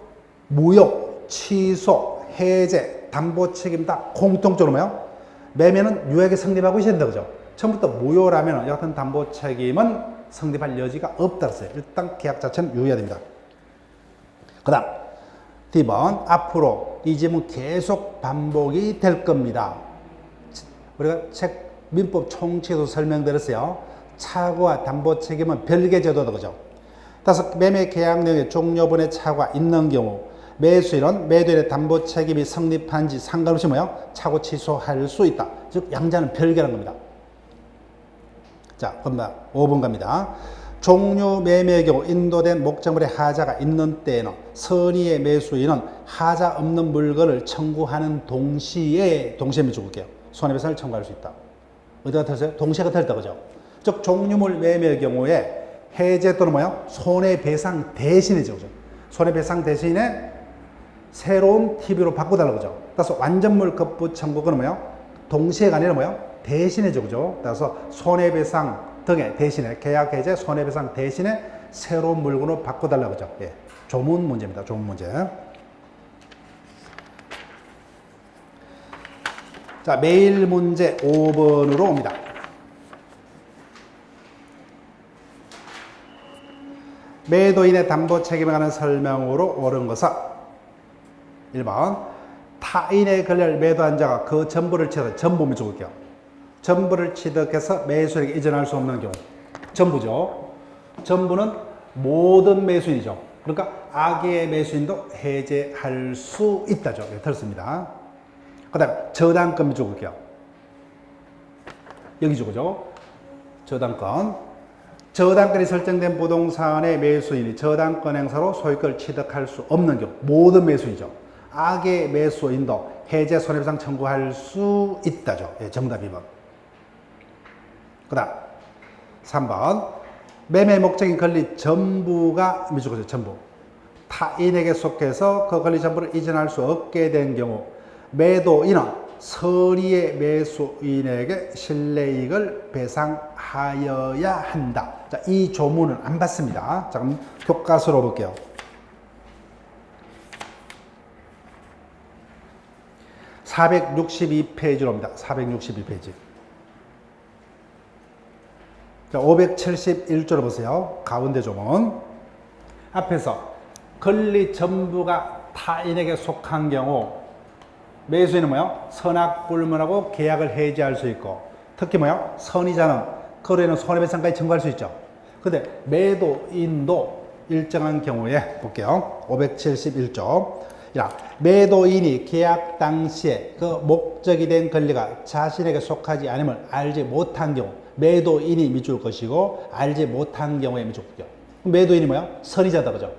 무효, 취소, 해제, 담보 책임 다 공통적으로 뭐요? 매매는 유예하게 성립하고 있어야 된다 그죠? 처음부터 무효라면 여하튼 담보 책임은 성립할 여지가 없다 그랬어요. 일단 계약 자체는 유예해야 됩니다. 그 다음 D번 앞으로 이 질문 계속 반복이 될 겁니다. 우리가 민법 총칙에도 설명드렸어요. 차고와 담보 책임은 별개 제도다 그죠? 따라서 매매 계약 내용에 종료분의 차고가 있는 경우 매수인은 매도인의 담보 책임이 성립한지 상관없이 뭐요? 차고 취소할 수 있다. 즉 양자는 별개라는 겁니다. 자, 그럼 5번 갑니다. 종류 매매의 경우 인도된 목적물의 하자가 있는 때에는 선의의 매수인은 하자 없는 물건을 청구하는 동시에 밑줄게요. 손해배상을 청구할 수 있다. 어디가 틀렸어요? 동시에가 틀렸다 그죠? 즉 종류물 매매의 경우에 해제 또는 뭐요? 손해배상 대신이죠 그죠? 손해배상 대신에 새로운 TV로 바꿔달라고 그죠? 따라서 완전물 급부 청구는 뭐요? 동시에가 아니라 뭐요? 대신이죠 그죠? 따라서 손해배상 등의 대신에 계약 해제 손해배상 대신에 새로운 물건으로 바꿔달라고 그죠? 예. 조문 문제입니다. 조문 문제. 자, 매일 문제 5번으로 옵니다. 매도인의 담보 책임에 관한 설명으로 옳은 것은 1번 타인의 권리를 매도한 자가 그 전부를 취득, 전부 밑줄게요. 전부를 취득해서 매수인에게 이전할 수 없는 경우. 전부죠. 전부는 모든 매수인이죠. 그러니까 악의 매수인도 해제할 수 있다죠. 네, 들었습니다. 그 다음 저당권 밑줄게요. 여기죠. 그죠? 저당권. 저당권이 설정된 부동산의 매수인이 저당권 행사로 소유권을 취득할 수 없는 경우. 모든 매수인이죠. 악의 매수인도 해제 손해배상 청구할 수 있다죠. 예, 정답 2번. 그 다음 3번 매매 목적인 권리 전부가 미주거죠. 전부 타인에게 속해서 그 권리 전부를 이전할 수 없게 된 경우 매도인은 선의의 매수인에게 실내이익을 배상하여야 한다. 자, 이 조문은 안 봤습니다. 자, 그럼 교과서로 볼게요. (462페이지로) 옵니다. 462페이지. 자, 571조로 보세요. 가운데 조문. 앞에서 권리 전부가 타인에게 속한 경우 매수인은 뭐요? 선악불문하고 계약을 해지할 수 있고, 특히 뭐요? 선의자는 거래는 손해배상까지 청구할 수 있죠. 근데 매도인도 일정한 경우에 볼게요. 571조. 매도인이 계약 당시에 그 목적이 된 권리가 자신에게 속하지 않음을 알지 못한 경우 매도인이 미줄 것이고, 알지 못한 경우에 미줄 것이죠. 매도인이 뭐야? 선의자다, 그죠?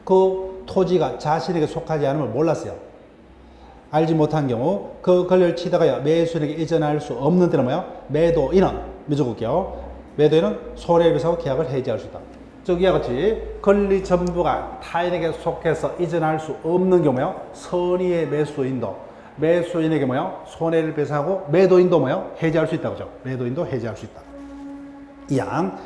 그 토지가 자신에게 속하지 않음을 몰랐어요. 알지 못한 경우 그 권리를 치다가 매수인에게 이전할 수 없는 때는 뭐야? 매도인은 미줄게요. 매도인은 손해배상하고 계약을 해지할 수 있다. 즉 이와 같이 권리 전부가 타인에게 속해서 이전할 수 없는 경우요, 선의의 매수인도 매수인에게 뭐요? 손해를 배상하고 매도인도 뭐요? 해지할 수 있다, 그죠? 매도인도 해지할 수 있다. 이양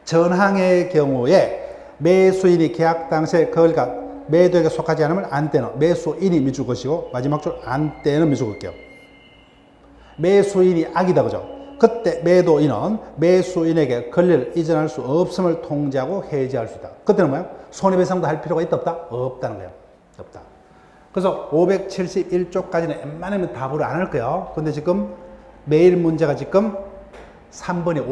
전항의 경우에 매수인이 계약 당시에 권리가 매도에게 속하지 않으면 안 때는 매수인이 미줄 것이고, 마지막 줄 안 때는 미줄 걸게요. 매수인이 악이다, 그죠? 그때 매도인은 매수인에게 권리를 이전할 수 없음을 통지하고 해지할 수 있다. 그때는 뭐야? 손해배상도 할 필요가 있다, 없다? 없다는 거예요. 없다. 그래서 571조까지는 웬만하면 답을 안 할 거예요. 근데 지금 매일 문제가 지금 3번이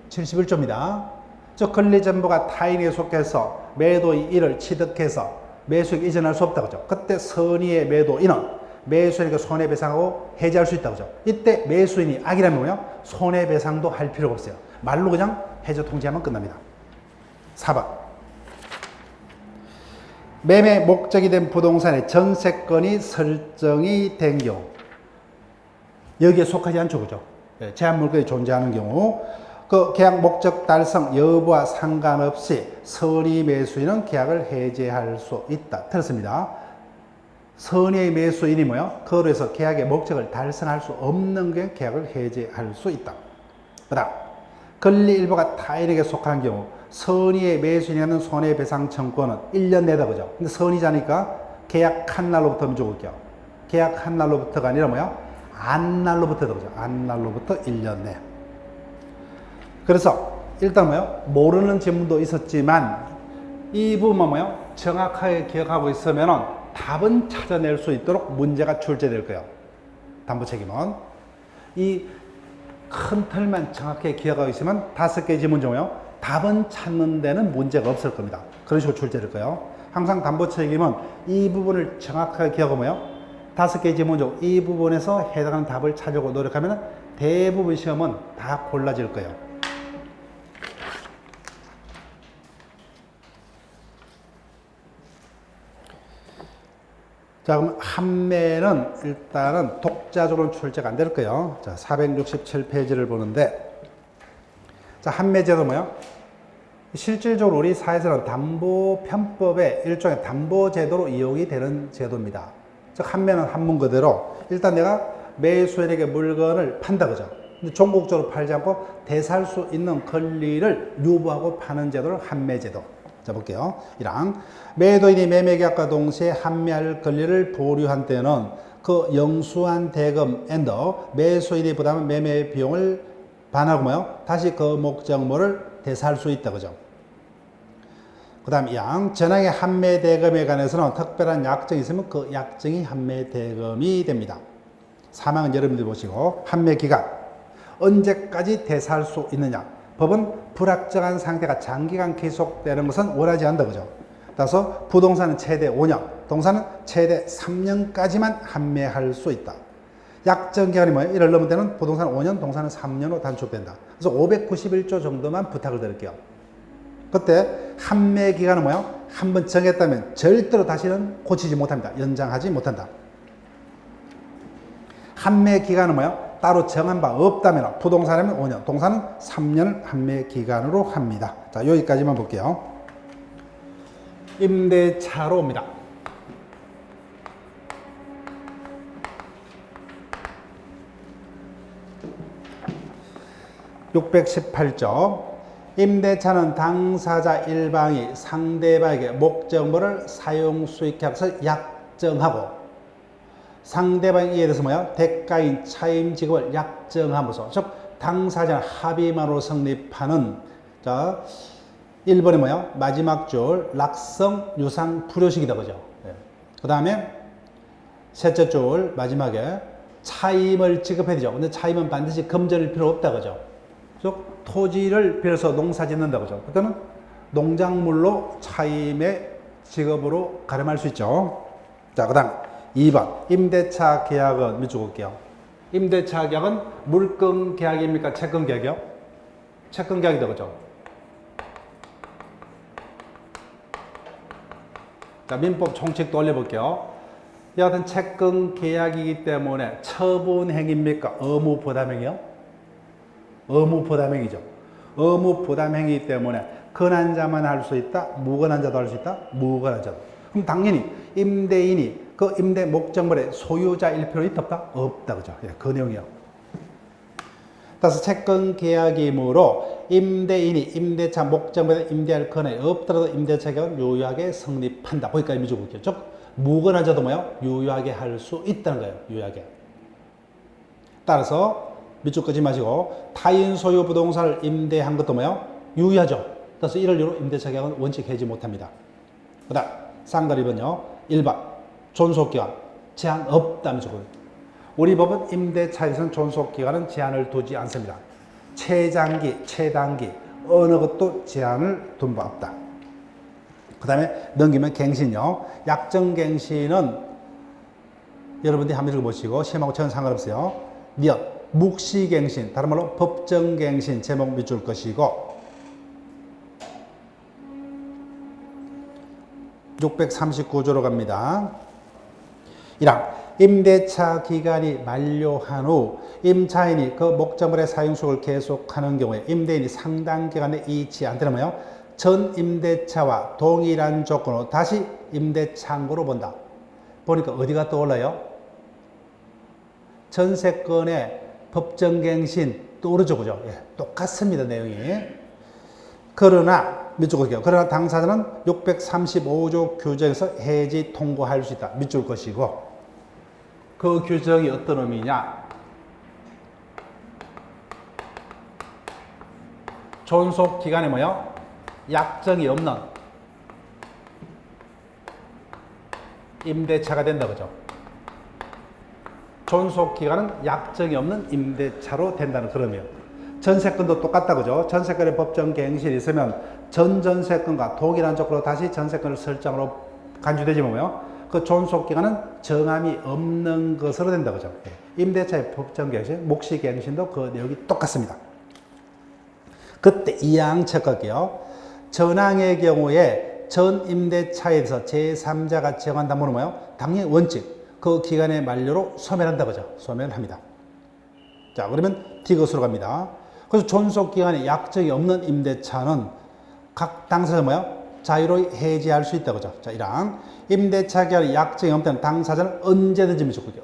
571조입니다. 즉 권리 전부가 타인에게 속해서 매도의 일을 취득해서 매수에게 이전할 수 없다, 그죠? 그때 선의의 매도인은 매수인에게 손해배상하고 해지할 수 있다, 그죠? 이때 매수인이 악이라면 뭐요? 손해배상도 할 필요가 없어요. 말로 그냥 해저 통지하면 끝납니다. 4번. 매매 목적이 된 부동산의 전세권이 설정이 된 경우, 여기에 속하지 않죠, 그죠? 제한 물건이 존재하는 경우, 그 계약 목적 달성 여부와 상관없이 선의 매수인은 계약을 해지할 수 있다. 틀렸습니다. 선의 매수인이 뭐요? 거래에서 계약의 목적을 달성할 수 없는 게 계약을 해지할 수 있다. 그 다음, 권리 일부가 타인에게 속한 경우 선의의 매수인이 하는 손해배상 청구는 1년 내다, 그죠? 근데 선의자니까 계약한 날로부터 적을게요. 계약한 날로부터가 아니라 뭐야? 안날로부터다, 그죠? 안날로부터 1년 내. 그래서 일단 뭐요? 모르는 질문도 있었지만 이 부분만 뭐요? 정확하게 기억하고 있으면은 답은 찾아낼 수 있도록 문제가 출제될 거예요. 담보 책임은. 이 큰 틀만 정확하게 기억하고 있으면 5개 지문 중에요, 답은 찾는 데는 문제가 없을 겁니다. 그런 식으로 출제될 거예요. 항상 담보 책임은 이 부분을 정확하게 기억하고요, 5개 지문 중 이 부분에서 해당하는 답을 찾으려고 노력하면 대부분 시험은 다 골라질 거예요. 자, 그럼 한매는 일단은 독자적으로는 출제가 안 될 거예요. 자, 467페이지를 보는데, 자, 한매제도 뭐요? 실질적으로 우리 사회에서는 담보편법의 일종의 담보제도로 이용이 되는 제도입니다. 즉, 한매는 한문 그대로 일단 내가 매수인에게 물건을 판다, 그죠? 근데 종국적으로 팔지 않고 대살 수 있는 권리를 유보하고 파는 제도를 한매제도. 자, 볼게요. 1항. 매도인이 매매계약과 동시에 한매할 권리를 보류한 때는 그 영수한 대금 앤더 매수인이 부담한 매매 비용을 반하고 뭐요? 다시 그 목적물을 대사할 수 있다, 그죠? 그 다음 2항. 전항의 한매 대금에 관해서는 특별한 약정이 있으면 그 약정이 한매 대금이 됩니다. 3항은 여러분들 보시고, 한매 기간 언제까지 대사할 수 있느냐? 법은 불확정한 상태가 장기간 계속되는 것은 원하지 않는다, 그죠? 따라서 부동산은 최대 5년, 동산은 최대 3년까지만 한매할 수 있다. 약정 기간이 뭐예요? 이를 넘은 데는 부동산은 5년, 동산은 3년으로 단축된다. 그래서 591조 정도만 부탁을 드릴게요. 그때 한매 기간은 뭐예요? 한번 정했다면 절대로 다시는 고치지 못합니다. 연장하지 못한다. 한매 기간은 뭐예요? 따로 정한 바 없다면 부동산이면 5년, 동산은 3년을 한매 기간으로 합니다. 자, 여기까지만 볼게요. 임대차로 옵니다. 618조. 임대차는 당사자 일방이 상대방에게 목적물을 사용 수익해서 약정하고 상대방에 대해서 대가인 차임 지급을 약정하면서 즉 당사자 합의만으로 성립하는 자 1번이 마지막 줄 락성 유상 불효식이다 그죠. 그 다음에 셋째 줄 마지막에 차임을 지급해야 되죠. 근데 차임은 반드시 금전일 필요 없다 그죠. 즉 토지를 빌어서 농사 짓는다 그죠. 그때는 농작물로 차임의 지급으로 가름할 수 있죠. 자, 그 다음 2번 임대차 계약은 밑줄 볼게요. 임대차 계약은 물권 계약입니까? 채권 계약이요? 채권 계약이다 그죠. 자, 민법 총칙도 올려볼게요. 여하튼 채권 계약이기 때문에 처분행위입니까? 의무부담행위요? 의무부담행위죠. 의무부담행위이기 때문에 권한자만 할 수 있다? 무권한자도 할 수 있다? 무권한자도. 그럼 당연히 임대인이 그 임대 목적물의 소유자일 필요 있다 없다? 없다 그죠. 예, 그 내용이요. 따라서 채권 계약이므로 임대인이 임대차 목적물에 임대할 권한이 없더라도 임대차 계약은 유효하게 성립한다. 거기까지 미주고 있죠. 즉 무권한자도 유효하게 할 수 있다는 거예요. 유효하게. 따라서 밑줄 끄지 마시고 타인 소유 부동산을 임대한 것도 유효하죠. 따라서 이를 이유로 임대차 계약은 원칙 해지 못합니다. 그 다음 쌍거리 2번요. 1번 존속기간 제한 없다는 조건. 우리 법은 임대차에서는 존속기간은 제한을 두지 않습니다. 최장기, 최단기 어느 것도 제한을 둔 바 없다. 그 다음에 넘기면 갱신요. 약정갱신은 여러분들이 한번 읽어보시고 시험하고 전혀 상관없어요. 니엇 묵시갱신, 다른 말로 법정갱신 제목 밑줄 것이고 639조로 갑니다. 1항 임대차 기간이 만료한 후 임차인이 그 목적물의 사용수익을 계속하는 경우에 임대인이 상당 기간에 이의치 않다면 전 임대차와 동일한 조건으로 다시 임대창고로 본다. 보니까 어디가 떠올라요? 전세권의 법정갱신 떠오르죠, 그죠? 예, 똑같습니다, 내용이. 그러나, 밑줄 볼게요. 그러나 당사자는 635조 규정에서 해지 통고할 수 있다. 밑줄 것이고, 그 규정이 어떤 의미냐? 존속 기간에 약정이 없는 임대차가 된다, 그죠? 존속기간은 약정이 없는 임대차로 된다는 그런 의미예요. 전세권도 똑같다 그죠? 전세권의 법정갱신이 있으면 전 전세권과 동일한 조건으로 다시 전세권을 설정으로 간주되지 그 존속기간은 정함이 없는 것으로 된다 그죠? 임대차의 법정갱신, 묵시갱신도 그 내용이 똑같습니다. 그때 2항 체크할게요. 전항의 경우에 전 임대차에서 제3자가 정한다는 뭐예요? 당연히 원칙. 그 기간의 만료로 소멸한다 그죠? 소멸합니다. 자, 그러면 D것으로 갑니다. 그래서 존속기간에 약정이 없는 임대차는 각 당사자 자유로이 해지할 수 있다 그죠? 자, 1항 임대차 기간에 약정이 없다는 당사자는 언제든지 미쳤거든요.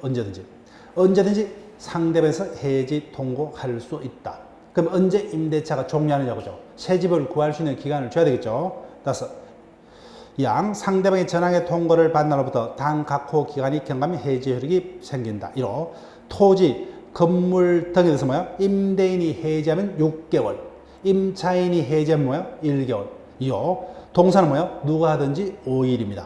언제든지 상대방에서 해지 통고할 수 있다. 그럼 언제 임대차가 종료하느냐 그죠? 새 집을 구할 수 있는 기간을 줘야 되겠죠? 따라서 양 상대방의 전항의 통고를 받은 날로부터 당 각호 기간이 경감이 해지 효력이 생긴다. 1호 토지, 건물 등에 대해서 임대인이 해지하면 6개월, 임차인이 해지하면 1개월. 2호 동사는 누가 하든지 5일입니다.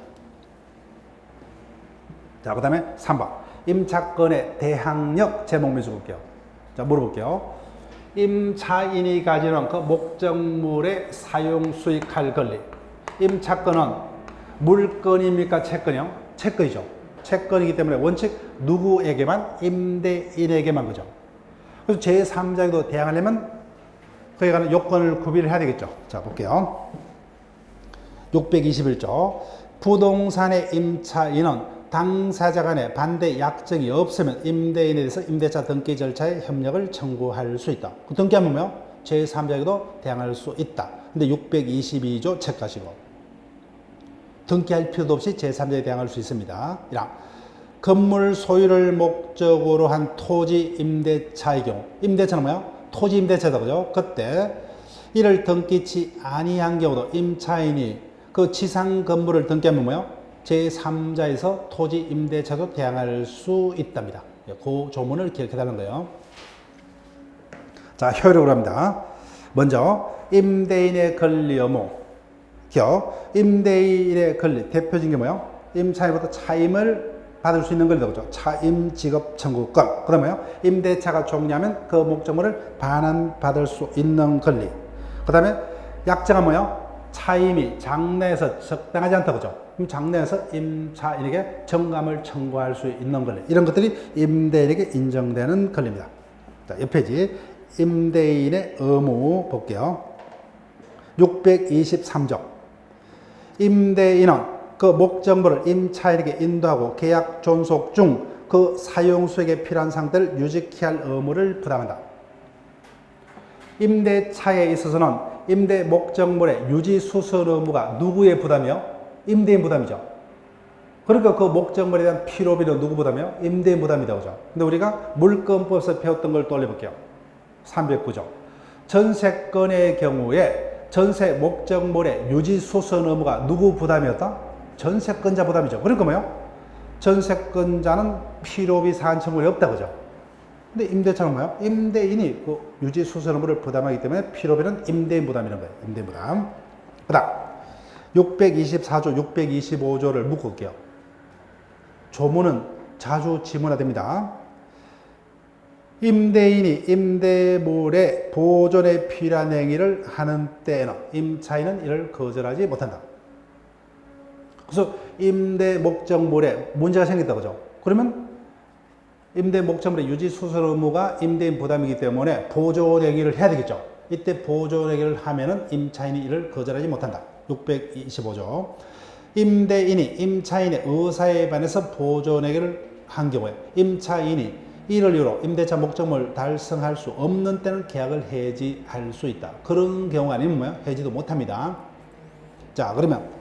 자, 그 다음에 3번 임차권의 대항력 제목 밑줄 볼게요. 자, 물어볼게요. 임차인이 가지는 그 목적물의 사용 수익할 권리. 임차권은 물건입니까? 채권이요? 채권이죠. 채권이기 때문에 원칙 누구에게만? 임대인에게만 그죠. 그래서 제3자에도 대항하려면 그에 관한 요건을 구비를 해야 되겠죠. 자, 볼게요. 621조 부동산의 임차인은 당사자 간의 반대 약정이 없으면 임대인에 대해서 임대차 등기 절차에 협력을 청구할 수 있다. 그 등기하면 뭐요? 제3자에게도 대항할 수 있다. 근데 622조 체크하시고 등기할 필요도 없이 제3자에 대항할 수 있습니다. 1. 건물 소유를 목적으로 한 토지 임대차의 경우, 임대차는 뭐야? 토지 임대차다, 그죠? 그때 이를 등기치 아니한 경우도 임차인이 그 지상 건물을 등기하면 뭐야? 제3자에서 토지 임대차도 대항할 수 있답니다. 그 조문을 기억해달라는 거예요. 자, 효력을 합니다. 먼저 임대인의 권리 의무. 기억. 임대인의 권리 대표적인 게 뭐예요? 임차인부터 차임을 받을 수 있는 권리다, 그죠? 차임 지급 청구권. 그러면 임대차가 종료하면 그 목적물을 반환받을 수 있는 권리. 그 다음에 약정은 뭐예요? 차임이 장래에서 적당하지 않다, 그죠? 그럼 장래에서 임차인에게 정감을 청구할 수 있는 권리. 이런 것들이 임대인에게 인정되는 권리입니다. 자, 옆 페이지. 임대인의 의무 볼게요. 623조. 임대인은 그 목적물을 임차인에게 인도하고 계약 존속 중 그 사용수에게 필요한 상태를 유지케 할 의무를 부담한다. 임대차에 있어서는 임대 목적물의 유지 수선 의무가 누구의 부담이요? 임대인 부담이죠. 그러니까 그 목적물에 대한 필요비는 누구 부담이요? 임대인 부담이다, 그죠? 근데 우리가 물권법에서 배웠던 걸 떠올려볼게요. 309조. 전세권의 경우에 전세 목적물의 유지 수선 의무가 누구 부담이었다? 전세권자 부담이죠. 그러니까 뭐요? 전세권자는 필요비 사안 청구권이 없다, 그죠? 근데 임대차는 뭐예요? 임대인이 그 유지 수선 의무를 부담하기 때문에 필요비는 임대인 부담이라는 거예요. 임대인 부담. 그 다음 624조, 625조를 묶을게요. 조문은 자주 지문화됩니다. 임대인이 임대물의 보존에 필요한 행위를 하는 때에는 임차인은 이를 거절하지 못한다. 그래서 임대 목적물에 문제가 생겼다, 그죠? 그러면 임대 목적물의 유지 수선 의무가 임대인 부담이기 때문에 보존 행위를 해야 되겠죠. 이때 보존 행위를 하면은 임차인이 이를 거절하지 못한다. 625조. 임대인이 임차인의 의사에 반해서 보존 행위를 한 경우에 임차인이 이를 이유로 임대차 목적물을 달성할 수 없는 때는 계약을 해지할 수 있다. 그런 경우가 아니면 뭐야? 해지도 못합니다. 자, 그러면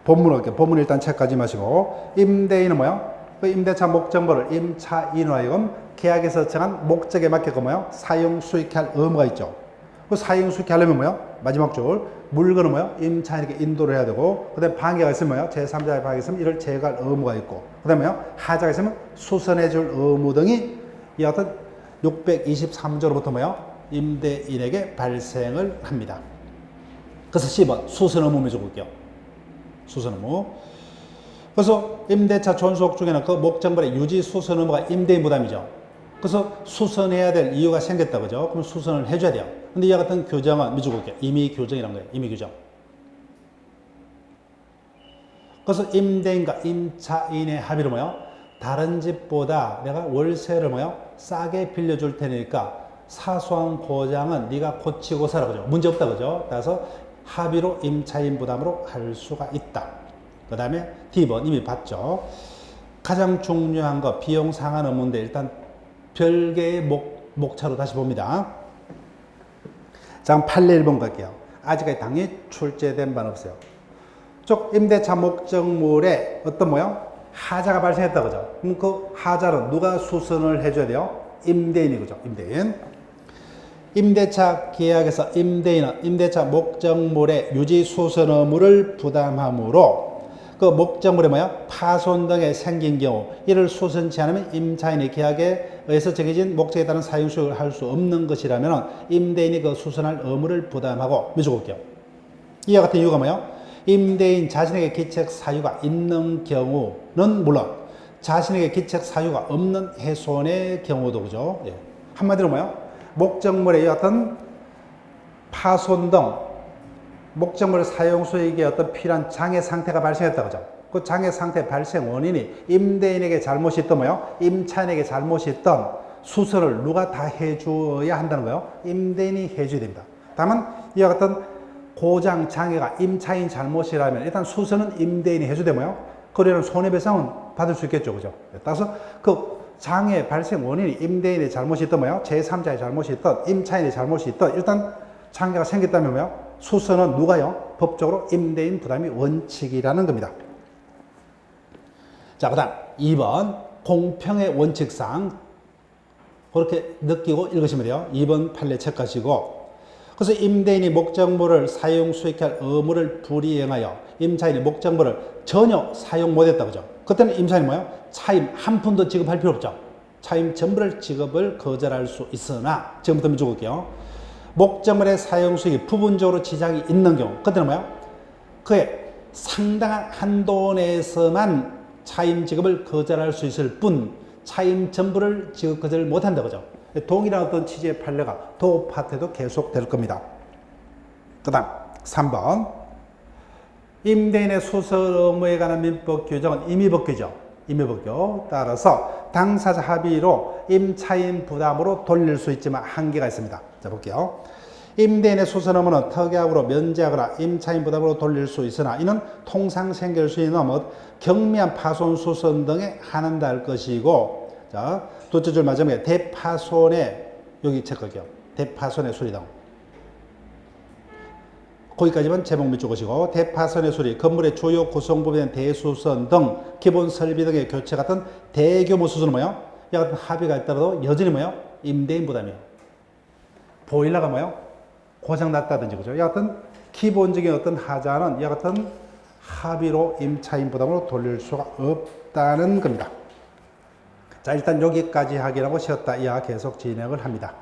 본문을 할게요. 본문 일단 체크하지 마시고 임대인은 뭐야? 그 임대차 목적물을 임차인으로 하여금 계약에서 정한 목적에 맞게 그 뭐야? 사용 수익해 할 의무가 있죠. 그 사용 수익해 하려면 뭐야? 마지막 줄 물건은 뭐야? 임차인에게 인도를 해야 되고, 그 다음에 방해가 있으면 뭐야? 제3자의 방해가 있으면 이를 제거할 의무가 있고, 그 다음에 뭐야? 하자가 있으면 수선해 줄 의무 등이 이 어떤 623조로부터 뭐야? 임대인에게 발생을 합니다. 그래서 10번 수선 의무 적을게요. 수선 의무. 그래서 임대차 존속 중에는 그 목적물의 유지 수선 의무가 임대인 부담이죠. 그래서 수선해야 될 이유가 생겼다, 그죠? 그럼 수선을 해줘야 돼요. 근데 이와 같은 규정은 미주국계 임의 규정이라는 거예요. 임의 규정. 그래서 임대인과 임차인의 합의로 뭐요? 다른 집보다 내가 월세를 뭐요? 싸게 빌려줄 테니까 사소한 고장은 네가 고치고 살아, 그죠? 문제 없다, 그죠? 그래서 합의로 임차인 부담으로 할 수가 있다. 그 다음에 D번 이미 봤죠. 가장 중요한 거 비용 상한 의무인데 일단 별개의 목차로 다시 봅니다. 자, 8례 1번 갈게요. 아직까지 당연히 출제된 바는 없어요. 쪽 임대차 목적물에 어떤 모양? 하자가 발생했다, 그죠? 그럼 그 하자는 누가 수선을 해줘야 돼요? 임대인이, 그죠? 임대인. 임대차 계약에서 임대인은 임대차 목적물의 유지 수선 의무를 부담하므로 그 목적물에 뭐야? 파손 등에 생긴 경우 이를 수선치 않으면 임차인의 계약에 의해서 정해진 목적에 따른 사용 수익을 할 수 없는 것이라면 임대인이 그 수선할 의무를 부담하고 미주국경. 이와 같은 이유가 뭐야? 임대인 자신에게 기책 사유가 있는 경우는 물론 자신에게 기책 사유가 없는 훼손의 경우도, 그죠? 예. 한마디로 뭐야? 목적물의 어떤 파손 등 목적물 사용 수익에 어떤 필요한 장애 상태가 발생했다, 그죠? 그 장애 상태 발생 원인이 임대인에게 잘못이 있던 뭐요? 임차인에게 잘못이 있던 수선을 누가 다 해줘야 한다는 거예요? 임대인이 해줘야 됩니다. 다만 이와 같은 고장 장애가 임차인 잘못이라면 일단 수선은 임대인이 해줘야 되고요. 그러려면 손해배상은 받을 수 있겠죠. 그죠? 따라서 그 장애 발생 원인이 임대인의 잘못이 있던 뭐요? 제3자의 잘못이 있던 임차인의 잘못이 있던 일단 장애가 생겼다면 뭐요? 수선은 누가요? 법적으로 임대인 부담이 원칙이라는 겁니다. 자, 그 다음 2번 공평의 원칙상 그렇게 느끼고 읽으시면 돼요. 2번 판례 체크하시고 그래서 임대인이 목적물을 사용 수익할 의무를 불이행하여 임차인이 목적물을 전혀 사용 못했다 그죠? 그때는 임차인이 뭐예요? 차임 한 푼도 지급할 필요 없죠. 차임 전부를 지급을 거절할 수 있으나 지금부터 문제 볼게요. 목적물의 사용 수익이 부분적으로 지장이 있는 경우 그때는 뭐예요? 그의 상당한 한도 내에서만 차임 지급을 거절할 수 있을 뿐 차임 전부를 지급 거절 못한다 그죠? 동일한 어떤 취지의 판례가 도어 파트에도 계속될 겁니다. 그 다음 3번 임대인의 수설 의무에 관한 민법 규정은 임의법규죠. 임의법규 따라서 당사자 합의로 임차인 부담으로 돌릴 수 있지만 한계가 있습니다. 자 볼게요. 임대인의 수설 의무는 특약으로 면제하거나 임차인 부담으로 돌릴 수 있으나 이는 통상 생길 수 있는 경미한 파손 수선 등에 한한다 할 것이고 자, 둘째 줄 마지막에 대파손의 여기 체크할게요. 대파손의 수리 등 거기까지만 제목 밑줄 것이고 대파선의 수리, 건물의 주요 구성부분의 대수선 등 기본 설비 등의 교체 같은 대규모 수선은 뭐예요? 이 같은 합의가 있더라도 여전히 뭐예요? 임대인 부담이에요. 보일러가 뭐예요? 고장 났다든지 그죠? 이 같은 기본적인 어떤 하자는 이 같은 합의로 임차인 부담으로 돌릴 수가 없다는 겁니다. 자, 일단 여기까지 하기라고 쉬었다 이하 계속 진행을 합니다.